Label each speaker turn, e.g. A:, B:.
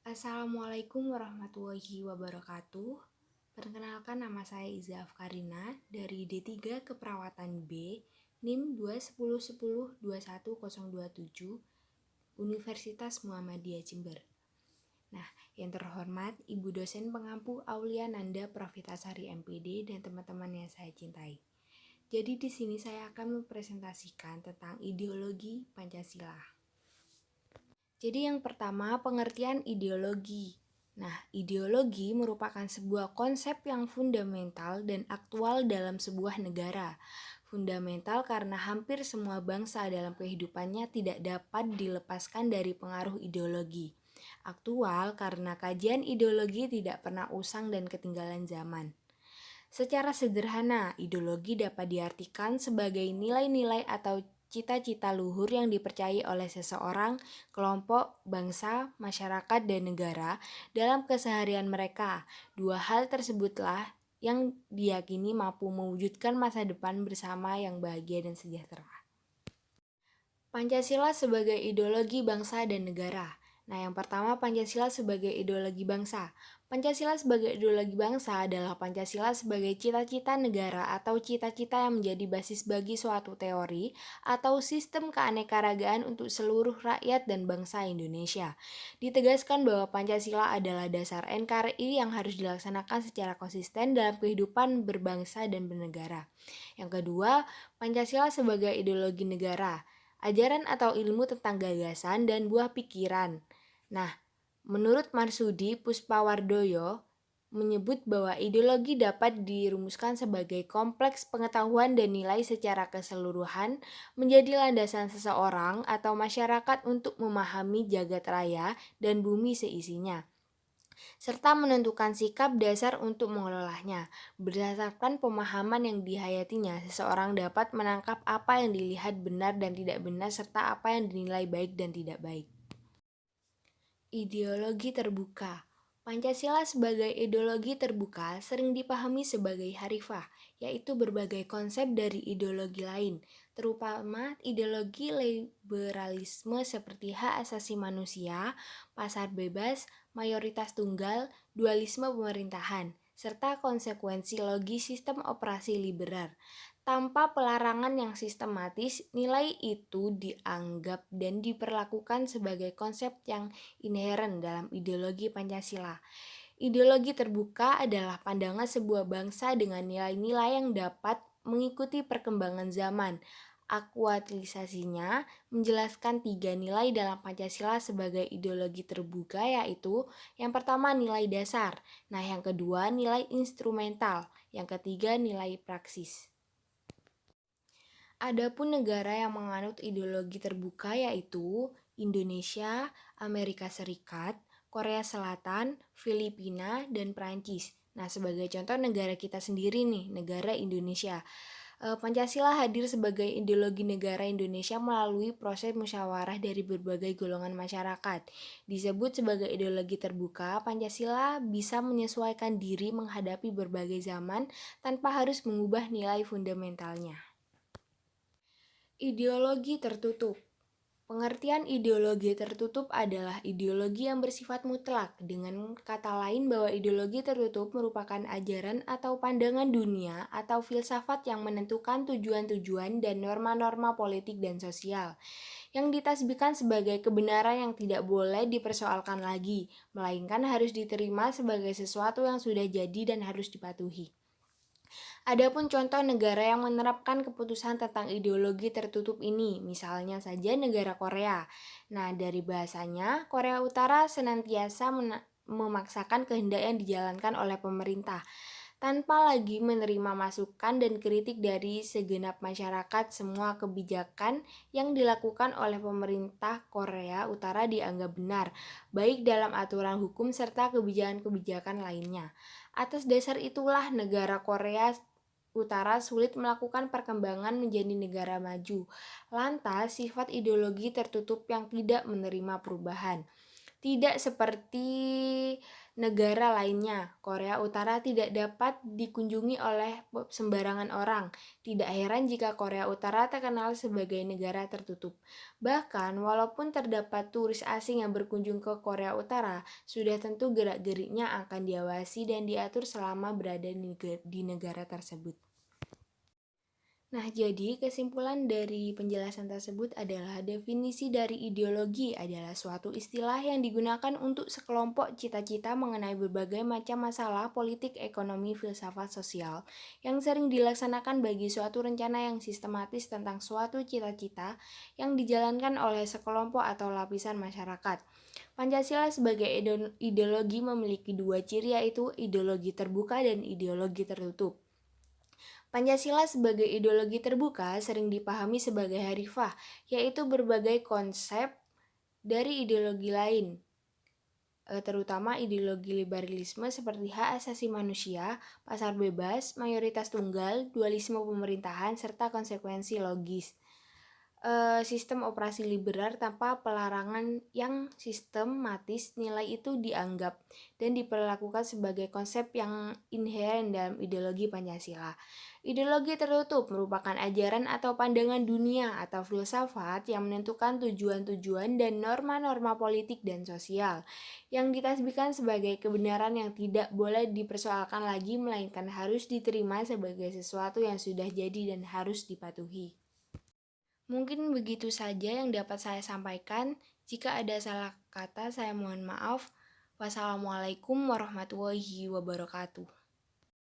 A: Assalamualaikum warahmatullahi wabarakatuh. Perkenalkan, nama saya Iza Afkarina dari D3 Keperawatan B, NIM 210102127, Universitas Muhammadiyah Jember. Nah, yang terhormat Ibu dosen pengampu Aulia Nanda Pravitasari MPD dan teman-teman yang saya cintai. Jadi di sini saya akan mempresentasikan tentang ideologi Pancasila. Jadi yang pertama, pengertian ideologi. Nah, ideologi merupakan sebuah konsep yang fundamental dan aktual dalam sebuah negara. Fundamental karena hampir semua bangsa dalam kehidupannya tidak dapat dilepaskan dari pengaruh ideologi. Aktual karena kajian ideologi tidak pernah usang dan ketinggalan zaman. Secara sederhana, ideologi dapat diartikan sebagai nilai-nilai atau cita-cita luhur yang dipercayai oleh seseorang, kelompok, bangsa, masyarakat, dan negara dalam keseharian mereka. Dua hal tersebutlah yang diyakini mampu mewujudkan masa depan bersama yang bahagia dan sejahtera. Pancasila sebagai ideologi bangsa dan negara. Nah, yang pertama, Pancasila sebagai ideologi bangsa. Pancasila sebagai ideologi bangsa adalah Pancasila sebagai cita-cita negara atau cita-cita yang menjadi basis bagi suatu teori atau sistem keanekaragaman untuk seluruh rakyat dan bangsa Indonesia. Ditegaskan bahwa Pancasila adalah dasar NKRI yang harus dilaksanakan secara konsisten dalam kehidupan berbangsa dan bernegara. Yang kedua, Pancasila sebagai ideologi negara. Ajaran atau ilmu tentang gagasan dan buah pikiran. Nah, menurut Marsudi Puspawardoyo menyebut bahwa ideologi dapat dirumuskan sebagai kompleks pengetahuan dan nilai secara keseluruhan menjadi landasan seseorang atau masyarakat untuk memahami jagat raya dan bumi seisinya, serta menentukan sikap dasar untuk mengelolanya. Berdasarkan pemahaman yang dihayatinya, seseorang dapat menangkap apa yang dilihat benar dan tidak benar serta apa yang dinilai baik dan tidak baik. Ideologi terbuka. Pancasila sebagai ideologi terbuka sering dipahami sebagai harifah, yaitu berbagai konsep dari ideologi lain, terutama ideologi liberalisme seperti hak asasi manusia, pasar bebas, mayoritas tunggal, dualisme pemerintahan, serta konsekuensi logis sistem operasi liberal. Tanpa pelarangan yang sistematis, nilai itu dianggap dan diperlakukan sebagai konsep yang inheren dalam ideologi Pancasila. Ideologi terbuka adalah pandangan sebuah bangsa dengan nilai-nilai yang dapat mengikuti perkembangan zaman. Aktualisasinya menjelaskan 3 nilai dalam Pancasila sebagai ideologi terbuka, yaitu yang pertama nilai dasar, nah yang kedua nilai instrumental, yang ketiga nilai praksis. Adapun negara yang menganut ideologi terbuka yaitu Indonesia, Amerika Serikat, Korea Selatan, Filipina, dan Prancis. Nah, sebagai contoh negara kita sendiri nih, negara Indonesia. Pancasila hadir sebagai ideologi negara Indonesia melalui proses musyawarah dari berbagai golongan masyarakat. Disebut sebagai ideologi terbuka, Pancasila bisa menyesuaikan diri menghadapi berbagai zaman tanpa harus mengubah nilai fundamentalnya. Ideologi tertutup. Pengertian ideologi tertutup adalah ideologi yang bersifat mutlak. Dengan kata lain bahwa ideologi tertutup merupakan ajaran atau pandangan dunia atau filsafat yang menentukan tujuan-tujuan dan norma-norma politik dan sosial, yang ditasbihkan sebagai kebenaran yang tidak boleh dipersoalkan lagi, melainkan harus diterima sebagai sesuatu yang sudah jadi dan harus dipatuhi. Adapun contoh negara yang menerapkan keputusan tentang ideologi tertutup ini, misalnya saja negara Korea. Nah, dari bahasanya, Korea Utara senantiasa memaksakan kehendak yang dijalankan oleh pemerintah, tanpa lagi menerima masukan dan kritik dari segenap masyarakat. Semua kebijakan yang dilakukan oleh pemerintah Korea Utara dianggap benar, baik dalam aturan hukum serta kebijakan-kebijakan lainnya. Atas dasar itulah negara Korea Utara sulit melakukan perkembangan menjadi negara maju. Lantas, sifat ideologi tertutup yang tidak menerima perubahan. Tidak seperti negara lainnya. Korea Utara tidak dapat dikunjungi oleh sembarangan orang. Tidak heran jika Korea Utara terkenal sebagai negara tertutup. Bahkan, walaupun terdapat turis asing yang berkunjung ke Korea Utara, sudah tentu gerak-geriknya akan diawasi dan diatur selama berada di negara tersebut. Nah, jadi kesimpulan dari penjelasan tersebut adalah definisi dari ideologi adalah suatu istilah yang digunakan untuk sekelompok cita-cita mengenai berbagai macam masalah politik, ekonomi, filsafat, sosial yang sering dilaksanakan bagi suatu rencana yang sistematis tentang suatu cita-cita yang dijalankan oleh sekelompok atau lapisan masyarakat. Pancasila sebagai ideologi memiliki dua ciri, yaitu ideologi terbuka dan ideologi tertutup. Pancasila sebagai ideologi terbuka sering dipahami sebagai harifah, yaitu berbagai konsep dari ideologi lain, terutama ideologi liberalisme seperti hak asasi manusia, pasar bebas, mayoritas tunggal, dualisme pemerintahan, serta konsekuensi logis. Sistem operasi liberal tanpa pelarangan yang sistematis, nilai itu dianggap dan diperlakukan sebagai konsep yang inheren dalam ideologi Pancasila. Ideologi tertutup merupakan ajaran atau pandangan dunia atau filsafat yang menentukan tujuan-tujuan dan norma-norma politik dan sosial yang ditasbihkan sebagai kebenaran yang tidak boleh dipersoalkan lagi, melainkan harus diterima sebagai sesuatu yang sudah jadi dan harus dipatuhi. Mungkin begitu saja yang dapat saya sampaikan. Jika ada salah kata, saya mohon maaf. Wassalamualaikum warahmatullahi wabarakatuh.